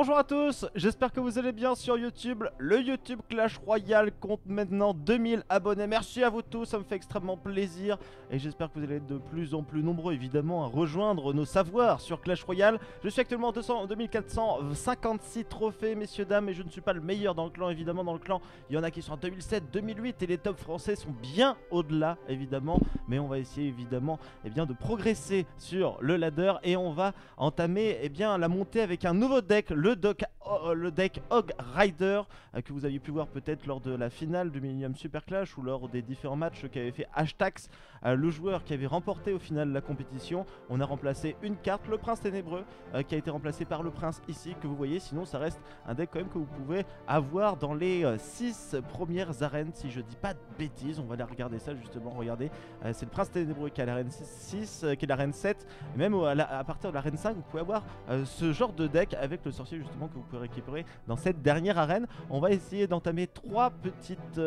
Bonjour à tous, j'espère que vous allez bien sur YouTube. Le YouTube Clash Royale compte maintenant 2000 abonnés. Merci à vous tous, ça me fait extrêmement plaisir. Et j'espère que vous allez être de plus en plus nombreux évidemment à rejoindre nos savoirs sur Clash Royale. Je suis actuellement en 2456 trophées messieurs dames. Et je ne suis pas le meilleur dans le clan évidemment. Dans le clan il y en a qui sont en 2007, 2008. Et les tops français sont bien au-delà évidemment. Mais on va essayer évidemment de progresser sur le ladder. Et on va entamer la montée avec un nouveau deck. Le deck Hog Rider que vous aviez pu voir peut-être lors de la finale du Millennium Super Clash ou lors des différents matchs qu'avait fait Hashtax, le joueur qui avait remporté au final la compétition. On a remplacé une carte, le Prince Ténébreux, qui a été remplacé par le Prince ici que vous voyez. Sinon ça reste un deck quand même que vous pouvez avoir dans les 6 premières arènes si je dis pas de bêtises. On va aller regarder ça justement, regardez, c'est le Prince Ténébreux qui est à l'arène 6, qui est l'arène 7, et même à partir de l'arène 5 vous pouvez avoir ce genre de deck avec le sorcier justement que vous pouvez récupérer dans cette dernière arène. On va essayer d'entamer trois petites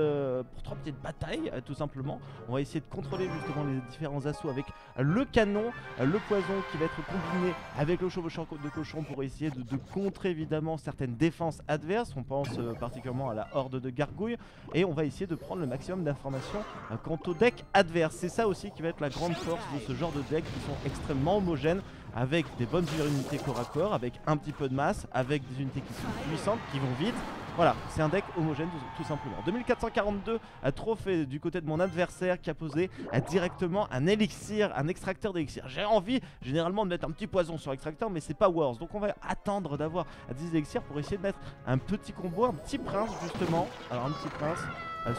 batailles tout simplement. On va essayer de contrôler justement les différents assauts avec le canon, le poison qui va être combiné avec le chevaucheur de cochon pour essayer de contrer évidemment certaines défenses adverses. On pense particulièrement à la horde de gargouilles et on va essayer de prendre le maximum d'informations quant au deck adverse. C'est ça aussi qui va être la grande force de ce genre de deck qui sont extrêmement homogènes, avec des bonnes unités corps à corps, avec un petit peu de masse, avec des unités qui sont puissantes, qui vont vite. Voilà, c'est un deck homogène tout simplement. 2442 trophée du côté de mon adversaire qui a posé directement un élixir, un extracteur d'élixir. J'ai envie généralement de mettre un petit poison sur l'extracteur, mais c'est pas Wars. Donc on va attendre d'avoir 10 élixirs pour essayer de mettre un petit combo, un petit prince justement. Alors un petit prince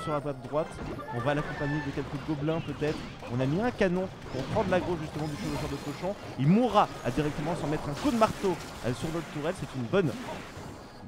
sur la droite, on va l'accompagner de quelques gobelins peut-être. On a mis un canon pour prendre l'aggro justement du chevaucheur de cochon. Il mourra directement sans mettre un coup de marteau sur notre tourelle. C'est une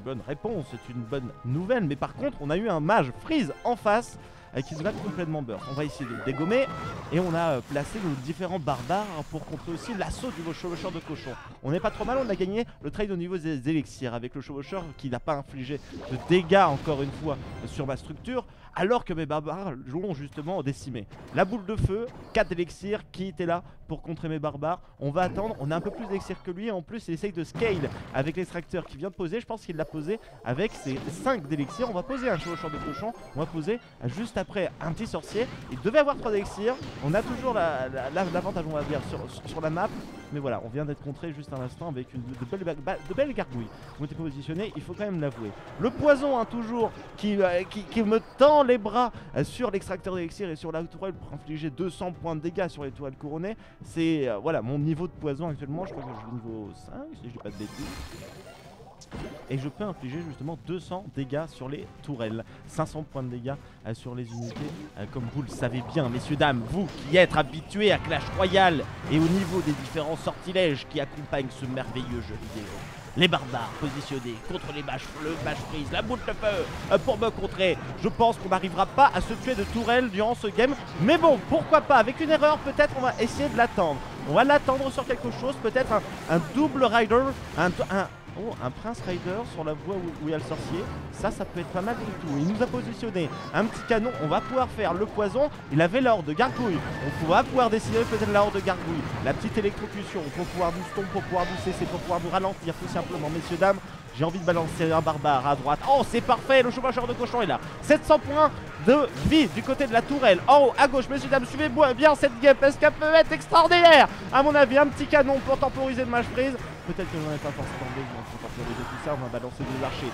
bonne réponse, c'est une bonne nouvelle. Mais par contre on a eu un mage freeze en face qui se bat complètement burst. On va essayer de le dégommer et on a placé nos différents barbares pour contrer aussi l'assaut du chevaucheur de cochon. On n'est pas trop mal, on a gagné le trade au niveau des élixirs avec le chevaucheur qui n'a pas infligé de dégâts encore une fois sur ma structure, alors que mes barbares l'ont justement décimé. La boule de feu, 4 élixirs qui était là pour contrer mes barbares. On va attendre, on a un peu plus d'élixirs que lui et en plus il essaye de scale avec l'extracteur qui vient de poser. Je pense qu'il l'a posé avec ses 5 d'élixirs. On va poser un chevaucheur de cochon, on va poser juste après un petit sorcier. Il devait avoir 3 élixirs. On a toujours l'avantage on va dire sur la map. Mais voilà, on vient d'être contré juste à l'instant avec de belles gargouilles qui ont été positionnées, il faut quand même l'avouer. Le poison toujours qui me tend les bras sur l'extracteur d'élixir et sur la tourelle pour infliger 200 points de dégâts sur les tourelles couronnées. C'est voilà mon niveau de poison actuellement. Je crois que je suis niveau 5 si je dis pas de bêtises. Et je peux infliger justement 200 dégâts sur les tourelles, 500 points de dégâts sur les unités, comme vous le savez bien messieurs dames, vous qui êtes habitués à Clash Royale et au niveau des différents sortilèges qui accompagnent ce merveilleux jeu vidéo. Les barbares positionnés contre le mage freeze, la boule de feu pour me contrer. Je pense qu'on n'arrivera pas à se tuer de tourelle durant ce game. Mais bon, pourquoi pas, avec une erreur peut-être on va essayer de l'attendre. On va l'attendre sur quelque chose, peut-être un double rider, un Prince Rider sur la voie où il y a le sorcier. Ça peut être pas mal du tout. Il nous a positionné un petit canon. On va pouvoir faire le poison. Il avait la horde de gargouilles. On va pouvoir décider peut-être la horde de gargouilles. La petite électrocution pour pouvoir nous stop, pour pouvoir nous cesser, pour pouvoir nous ralentir tout simplement. Messieurs, dames, j'ai envie de balancer un barbare à droite. Oh, c'est parfait. Le chevaucheur de cochon est là. 700 points de vie du côté de la tourelle. En haut, à gauche, messieurs, dames, suivez-moi bien cette game parce qu'elle peut être extraordinaire. À mon avis, un petit canon pour temporiser le mage freeze. Peut-être que j'en ai pas forcément besoin pour temporiser tout ça. On va balancer des archers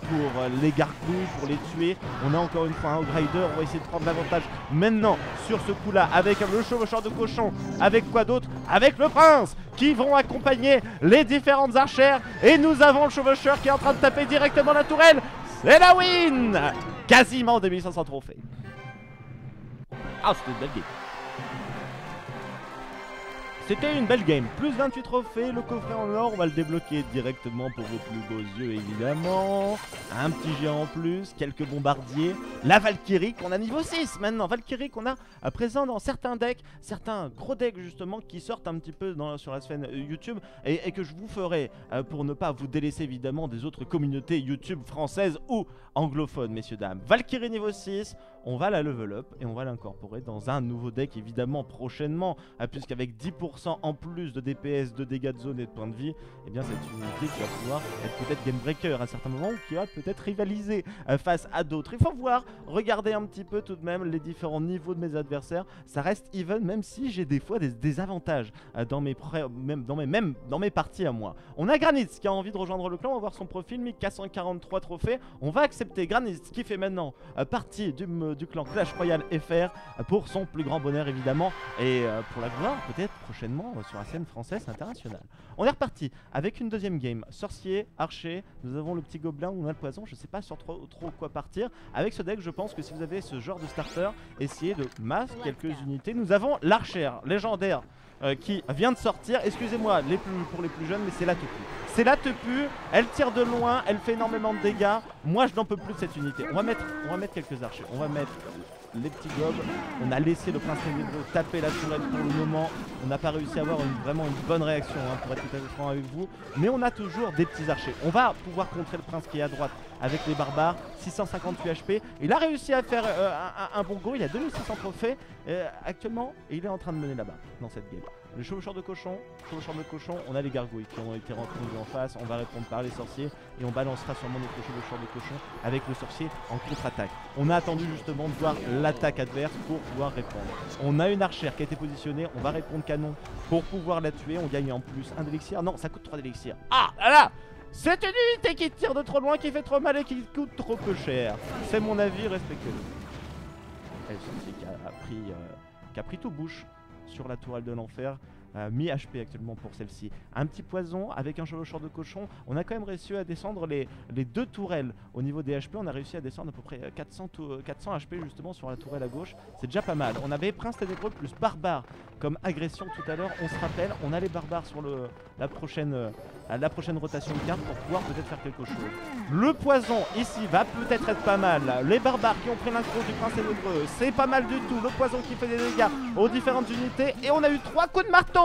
pour les gargouilles, pour les tuer. On a encore une fois un Hog Rider. On va essayer de prendre l'avantage maintenant sur ce coup-là avec le chevaucheur de cochon. Avec quoi d'autre? Avec le prince qui vont accompagner les différentes archères. Et nous avons le chevaucheur qui est en train de taper directement la tourelle. C'est la win! Quasiment 2500 trophées. Ah, c'était une belle game. C'était une belle game, plus 28 trophées, le coffret en or, on va le débloquer directement pour vos plus beaux yeux évidemment. Un petit géant en plus, quelques bombardiers, la Valkyrie qu'on a niveau 6 maintenant, Valkyrie qu'on a présent dans certains decks, certains gros decks justement qui sortent un petit peu sur la semaine YouTube et que je vous ferai pour ne pas vous délaisser évidemment des autres communautés YouTube françaises ou anglophones messieurs dames. Valkyrie niveau 6, on va la level up et on va l'incorporer dans un nouveau deck évidemment prochainement, puisqu'avec 10% en plus de DPS, de dégâts de zone et de points de vie, et bien cette unité qui va pouvoir être peut-être game breaker à certains moments ou qui va peut-être rivaliser face à d'autres. Il faut voir, regarder un petit peu tout de même les différents niveaux de mes adversaires, ça reste even même si j'ai des fois des désavantages dans mes parties à moi. On a Granitz qui a envie de rejoindre le clan, on va voir son profil, 1443 trophées, on va accepter Granitz qui fait maintenant partie du clan Clash Royale FR pour son plus grand bonheur évidemment et pour la gloire peut-être prochainement sur la scène française internationale. On est reparti avec une deuxième game, sorcier, archer, nous avons le petit gobelin, on a le poison, je sais pas sur trop quoi partir. Avec ce deck je pense que si vous avez ce genre de starter, essayez de mass quelques unités. Nous avons l'archer légendaire qui vient de sortir, excusez-moi pour les plus jeunes, mais c'est la Tepu. C'est la Tepu, elle tire de loin, elle fait énormément de dégâts. Moi je n'en peux plus de cette unité. On va mettre quelques archers, on va mettre les petits gobes. On a laissé le prince ténébreux taper la tourelle pour le moment. On n'a pas réussi à avoir vraiment une bonne réaction pour être tout à fait franc avec vous. Mais on a toujours des petits archers. On va pouvoir contrer le prince qui est à droite avec les barbares. 658 HP. Il a réussi à faire un bon go. Il a 2600 trophées actuellement. Et il est en train de mener là-bas dans cette game. Le chevaucheur de cochon, on a les gargouilles qui ont été rentrés en face, on va répondre par les sorciers et on balancera sûrement notre chevaucheur de cochon avec le sorcier en contre-attaque. On a attendu justement de voir l'attaque adverse pour pouvoir répondre. On a une archère qui a été positionnée, on va répondre canon pour pouvoir la tuer, on gagne en plus un d'élixir, non ça coûte 3 d'élixir. Ah là, c'est une unité qui tire de trop loin, qui fait trop mal et qui coûte trop peu cher. C'est mon avis, respectez-le. Et le sorcier qui a pris tout bouche sur la tourelle de l'enfer, mi HP actuellement pour celle-ci. Un petit poison avec un chevaucheur de cochon. On a quand même réussi à descendre les deux tourelles au niveau des HP. On a réussi à descendre à peu près 400 HP justement sur la tourelle à gauche. C'est déjà pas mal. On avait prince ténébreux plus barbare comme agression tout à l'heure. On se rappelle, on a les barbares sur la prochaine rotation de carte pour pouvoir peut-être faire quelque chose. Le poison ici va peut-être être pas mal. Les barbares qui ont pris l'incro du prince ténébreux, c'est pas mal du tout. Le poison qui fait des dégâts aux différentes unités. Et on a eu 3 coups de marteau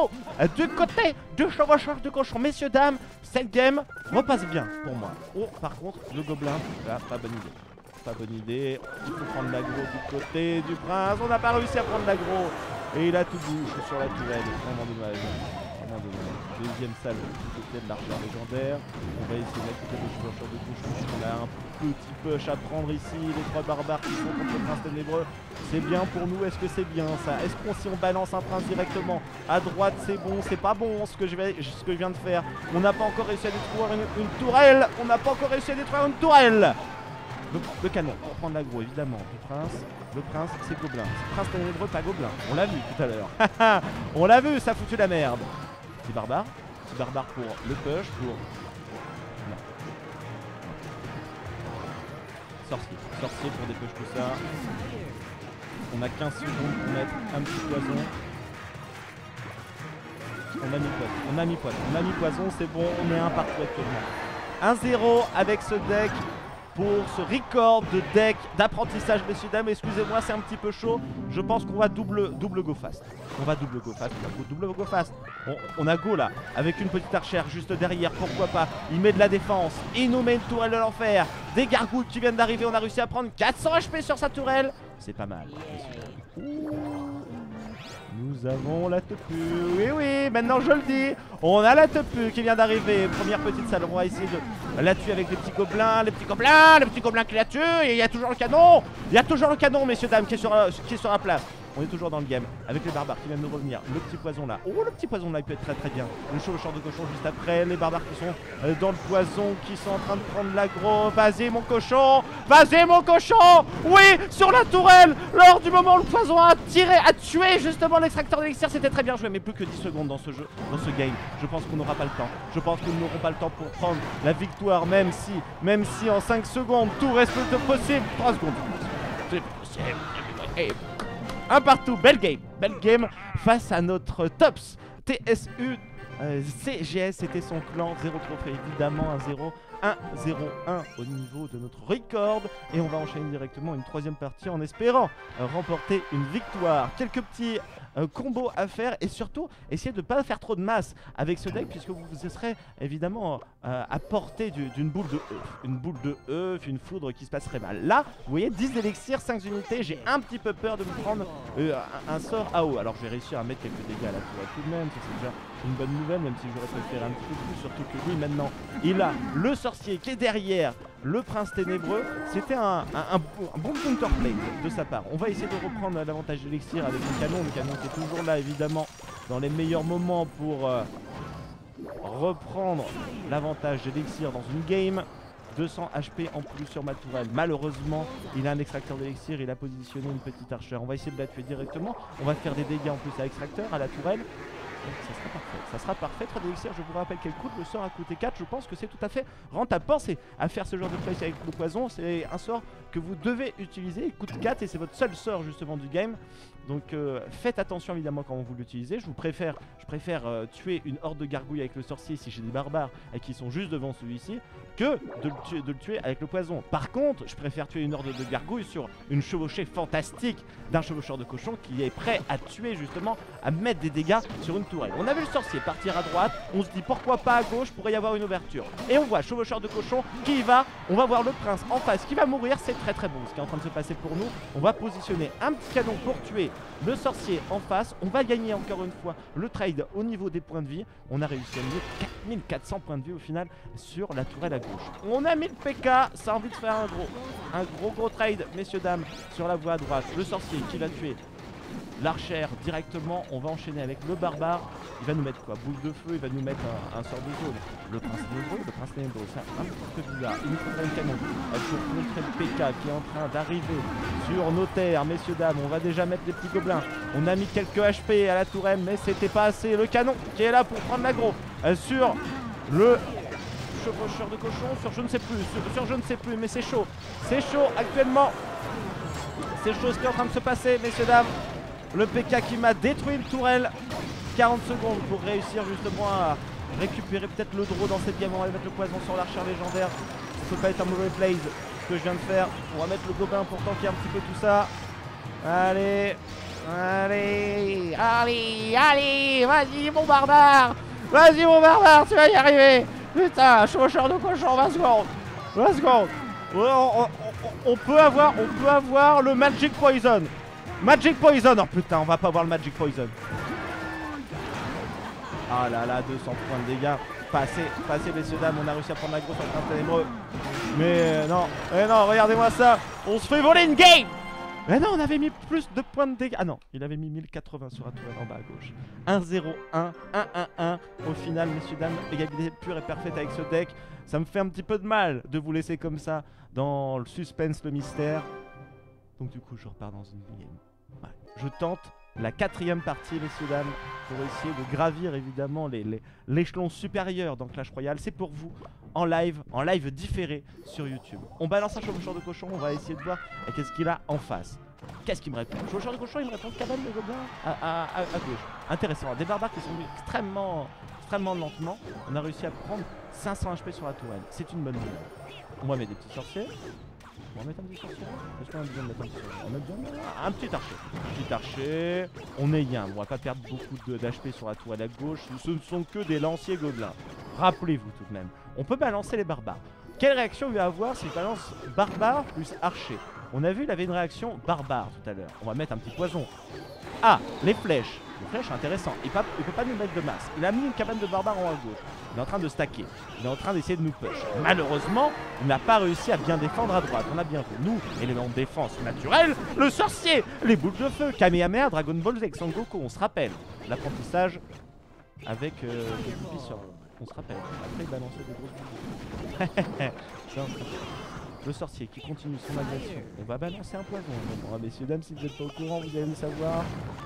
du côté du chevaucheur de cochon. Messieurs, dames, cette game repasse bien pour moi. Oh, par contre, le gobelin, là, pas bonne idée. Pas bonne idée. Il faut prendre l'aggro du côté du prince. On n'a pas réussi à prendre l'aggro. Et il a tout bouche sur la tourelle. Vraiment dommage. Deuxième salle du côté de l'archer légendaire. On va essayer d'activer le chevaucheur de cochon. On a un petit push à prendre ici. Les 3 barbares qui sont contre le prince ténébreux. C'est bien pour nous. Est-ce que c'est bien ça? Est-ce qu'on si on balance un prince directement à droite c'est bon? C'est pas bon ce que je viens de faire. On n'a pas encore réussi à détruire une tourelle. On n'a pas encore réussi à détruire une tourelle. Le canon pour prendre l'aggro évidemment du prince. Le prince c'est gobelin. Prince ténébreux pas gobelin. On l'a vu tout à l'heure. On l'a vu, ça a foutu la merde. Petit barbare pour le push, pour... Non. Sorcier pour dépush tout ça. On a 15 secondes pour mettre un petit poison. On a mis poison, c'est bon, on est un partout actuellement. 1-0 avec ce deck. Pour ce record de deck d'apprentissage, messieurs dames, excusez-moi c'est un petit peu chaud. Je pense qu'on va double go fast. On a go là, avec une petite archère juste derrière, pourquoi pas. Il met de la défense, il nous met une tourelle de l'enfer. Des gargouilles qui viennent d'arriver, on a réussi à prendre 400 HP sur sa tourelle. C'est pas mal, messieurs dames. Nous avons la Tepu, oui, maintenant je le dis. On a la Tepu qui vient d'arriver. Première petite salle, on va essayer de la tuer avec les petits gobelins. Les petits gobelins qui la tuent. Et il y a toujours le canon, messieurs, dames, qui est sur la place. On est toujours dans le game avec les barbares qui viennent de revenir. Le petit poison là. Oh, le petit poison là, il peut être très très bien. Le chevaucheur de cochon juste après. Les barbares qui sont dans le poison, qui sont en train de prendre l'aggro. Vas-y, mon cochon. Oui, sur la tourelle. Lors du moment où le poison a tué justement l'extracteur d'élixir. C'était très bien joué, mais plus que 10 secondes dans ce jeu, dans ce game. Je pense qu'on n'aura pas le temps. Je pense que nous n'aurons pas le temps pour prendre la victoire, même si en 5 secondes tout reste possible. 3 secondes. C'est possible. Un partout, belle game face à notre Tops TSU CGS, c'était son clan, 0 trophée évidemment, 1-0, 1-0-1 au niveau de notre record. Et on va enchaîner directement une troisième partie en espérant remporter une victoire. Quelques petits combos à faire et surtout essayer de ne pas faire trop de masse avec ce deck, puisque vous serez évidemment à portée d'une boule de œuf. Une boule de œuf, une foudre qui se passerait mal. Là, vous voyez, 10 d'élixir, 5 unités. J'ai un petit peu peur de me prendre un sort à eau. Alors je vais réussir à mettre quelques dégâts à la tourelle tout de même. Ça c'est déjà une bonne nouvelle, même si j'aurais préféré un petit peu plus. Surtout que lui maintenant, il a le sorcier qui est derrière le prince ténébreux. C'était un bon counterplay de sa part. On va essayer de reprendre l'avantage d'élixir avec le canon. Le canon qui est toujours là évidemment dans les meilleurs moments pour reprendre l'avantage d'élixir dans une game. 200 HP en plus sur ma tourelle. Malheureusement, il a un extracteur d'élixir. Il a positionné une petite archère. On va essayer de la tuer directement. On va faire des dégâts en plus à l'extracteur, à la tourelle. Ça sera parfait, ça sera parfait. 3 d'élixir, je vous rappelle qu'elle coûte. Le sort a coûté 4. Je pense que c'est tout à fait rentable. Pensez à faire ce genre de play avec le poison. C'est un sort que vous devez utiliser. Il coûte 4 et c'est votre seul sort justement du game. Donc faites attention évidemment quand vous l'utilisez. Je préfère tuer une horde de gargouilles avec le sorcier si j'ai des barbares et qui sont juste devant celui-ci que de le tuer avec le poison. Par contre, je préfère tuer une horde de gargouilles sur une chevauchée fantastique d'un chevaucheur de cochon qui est prêt à tuer justement, à mettre des dégâts sur une tourelle. On a vu le sorcier partir à droite, on se dit pourquoi pas à gauche, pourrait y avoir une ouverture. Et on voit chevaucheur de cochon qui y va, on va voir le prince en face qui va mourir, c'est très très bon ce qui est en train de se passer pour nous. On va positionner un petit canon pour tuer le sorcier en face, on va gagner encore une fois le trade au niveau des points de vie. On a réussi à gagner 4400 points de vie au final sur la tourelle à gauche. On a mis le PK, ça a envie de faire un gros trade, messieurs dames, sur la voie à droite. Le sorcier qui va tuer l'archère directement. On va enchaîner avec le barbare. Il va nous mettre quoi? Boule de feu, il va nous mettre un sort de zone. Le prince ténébreux, c'est un petit peu bizarre. Il nous faudra une canon pour montrer le PK qui est en train d'arriver sur nos terres, messieurs dames. On va déjà mettre des petits gobelins. On a mis quelques HP à la tourelle, mais c'était pas assez. Le canon qui est là pour prendre l'aggro sur le chevaucheur de cochon, sur je ne sais plus, sur je ne sais plus, mais c'est chaud. C'est chaud actuellement. C'est chaud ce qui est en train de se passer, messieurs dames. Le PK qui m'a détruit une tourelle. 40 secondes pour réussir justement à récupérer peut-être le draw dans cette game. On va mettre le poison sur l'archère légendaire. Ça peut pas être un mauvais play ce que je viens de faire. On va mettre le gobelin pour tanker un petit peu tout ça. Allez, allez, allez, allez, vas-y mon barbare. Vas-y mon barbare, tu vas y arriver. Putain, chevaucheur de cochon, 20 secondes. 20 secondes. On peut avoir le Magic Poison. Magic Poison. Oh putain, on va pas avoir le Magic Poison. Ah là là, 200 points de dégâts. Passez messieurs dames, on a réussi à prendre la grosse en train de ténébreux. Mais non, regardez-moi ça. On se fait voler une game. Mais non, on avait mis plus de points de dégâts. Ah non, il avait mis 1080 sur la tourelle en bas à gauche. 1-0-1, 1-1-1. Au final, messieurs dames, égalité pure et parfaite avec ce deck. Ça me fait un petit peu de mal de vous laisser comme ça dans le suspense, le mystère. Donc du coup, je repars dans une game. Ouais. Je tente la 4e partie, messieurs dames, pour essayer de gravir évidemment l'échelon supérieur dans Clash Royale. C'est pour vous en live différé sur YouTube. On balance un chevaucheur de cochon, on va essayer de voir qu'est-ce qu'il a en face. Qu'est-ce qu'il me répond? Chevaucheur de cochon, il me répond cabane de gobelins à gauche. Intéressant, des barbares qui sont extrêmement lentement. On a réussi à prendre 500 HP sur la tourelle. C'est une bonne nouvelle. On va mettre des petits sorciers. On va mettre un petit sorcier. Est-ce qu'on a besoin de mettre un petit sorcier? On a besoin un petit archer. Petit archer. On est bien. On va pas perdre beaucoup d'HP sur la tourelle à gauche. Ce ne sont que des lanciers gobelins. Rappelez-vous tout de même. On peut balancer les barbares. Quelle réaction il va avoir si je balance barbare plus archer? On a vu, il avait une réaction barbare tout à l'heure. On va mettre un petit poison. Ah, les flèches. Les flèches, intéressant. Il peut pas nous mettre de masse. Il a mis une cabane de barbare en haut à gauche. Il est en train de stacker. Il est en train d'essayer de nous push. Malheureusement, il n'a pas réussi à bien défendre à droite. On a bien vu. Nous, élément de défense naturel, le sorcier, les boules de feu, Kamehameha, Dragon Ball Z, Son Goku. On se rappelle l'apprentissage avec Ubisoft. On se rappelle. Après, il balançait des grosses boules. Le sorcier qui continue son agression. On va balancer un poison. Messieurs, dames, si vous n'êtes pas au courant, vous allez le savoir.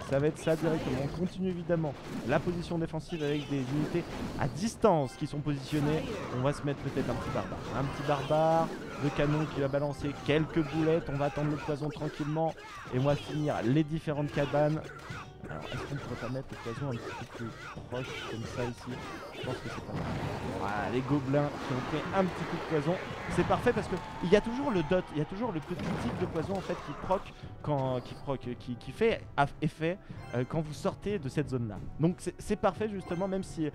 Ça va être ça directement. On continue évidemment la position défensive avec des unités à distance qui sont positionnées. On va se mettre peut-être un petit barbare. Un petit barbare. Le canon qui va balancer quelques boulettes. On va attendre le poison tranquillement. Et on va finir les différentes cabanes. Alors, est-ce qu'on pourrait pas mettre le poison un petit peu plus proche, comme ça, ici? Je pense que c'est pas mal. Voilà, les gobelins qui ont pris un petit coup de poison. C'est parfait parce que il y a toujours le dot, il y a toujours le petit type de poison en fait qui proc qui fait effet quand vous sortez de cette zone là. Donc c'est parfait justement, même si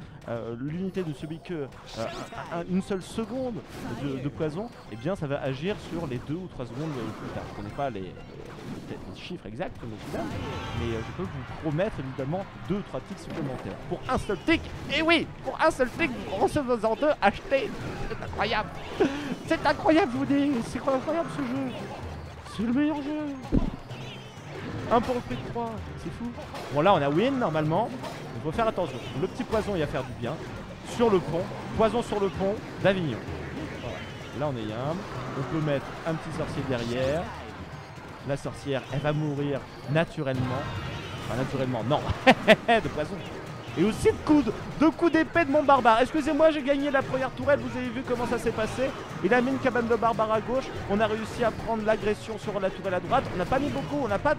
l'unité ne subit que une seule seconde de poison, et bien ça va agir sur les 2 ou 3 secondes plus tard. Je connais pas les chiffres exacts comme celui-là, mais je peux vous promettre évidemment 2 ou 3 ticks supplémentaires. Pour un seul tick, et oui, pour un seul tick, vous recevez en 2, achetez. C'est incroyable. C'est incroyable, je vous dis. C'est incroyable ce jeu. C'est le meilleur jeu. 1 pour le prix de 3, c'est fou. Bon là on a win normalement. Il faut faire attention. Le petit poison il va faire du bien. Sur le pont, poison sur le pont d'Avignon. Voilà. Là on est yam. On peut mettre un petit sorcier derrière. La sorcière elle va mourir naturellement. Enfin naturellement, non. De poison. Et aussi de coups d'épée de mon barbare. Excusez-moi, j'ai gagné la première tourelle, vous avez vu comment ça s'est passé. Il a mis une cabane de barbare à gauche, on a réussi à prendre l'agression sur la tourelle à droite. On n'a pas mis beaucoup, on n'a pas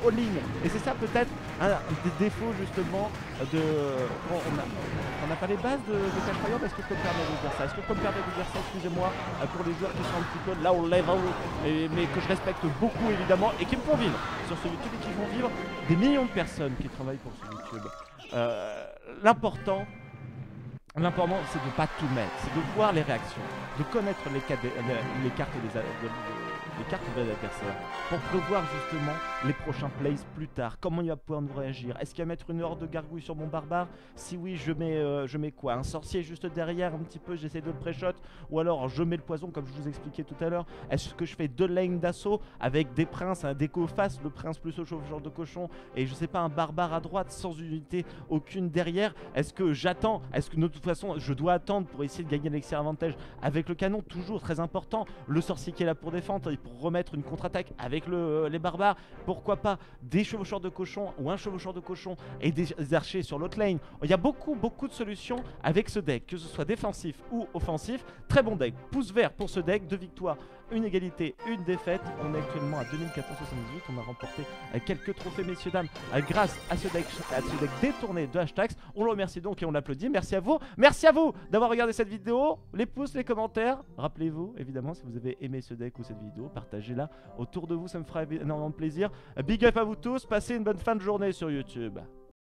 all-in. Et c'est ça peut-être un des défauts justement de... On n'a pas les bases de Clash Royale. Est-ce que je peux me permettre de dire ça? Est-ce que je peux me permettre de dire ça, excusez-moi, pour les joueurs qui sont un petit peu là au level, mais que je respecte beaucoup évidemment, et qui me font vivre sur ce YouTube et qui font vivre des millions de personnes qui travaillent pour ce YouTube. L'important c'est de ne pas tout mettre, c'est de voir les réactions, de connaître les cartes de l'adversaire pour prévoir justement les prochains plays plus tard. Comment il va pouvoir nous réagir? Est-ce qu'il va mettre une horde de gargouilles sur mon barbare? Si oui, je mets quoi? Un sorcier juste derrière un petit peu, j'essaie de le pré-shot, ou alors je mets le poison comme je vous expliquais tout à l'heure. Est-ce que je fais 2 lanes d'assaut avec des princes, un déco face, le prince plus au chauffeur de cochon, et je sais pas, un barbare à droite sans unité aucune derrière? Est-ce que j'attends? Est-ce que de toute façon je dois attendre pour essayer de gagner l'élixir avantage avec le canon? Toujours très important. Le sorcier qui est là pour défendre et pour remettre une contre-attaque avec les barbares. Pourquoi pas des chevaucheurs de cochon ou un chevaucheur de cochon et des archers sur l'autre lane. Il y a beaucoup de solutions avec ce deck, que ce soit défensif ou offensif. Très bon deck. Pouce vert pour ce deck. 2 victoires, une égalité, une défaite. On est actuellement à 2478. On a remporté quelques trophées, messieurs dames, grâce à ce deck détourné de hashtags. On le remercie donc et on l'applaudit. Merci à vous. Merci à vous d'avoir regardé cette vidéo. Les pouces, les commentaires. Rappelez-vous, évidemment, si vous avez aimé ce deck ou cette vidéo, partagez-la autour de vous. Ça me fera énormément de plaisir. Big up à vous tous. Passez une bonne fin de journée sur YouTube.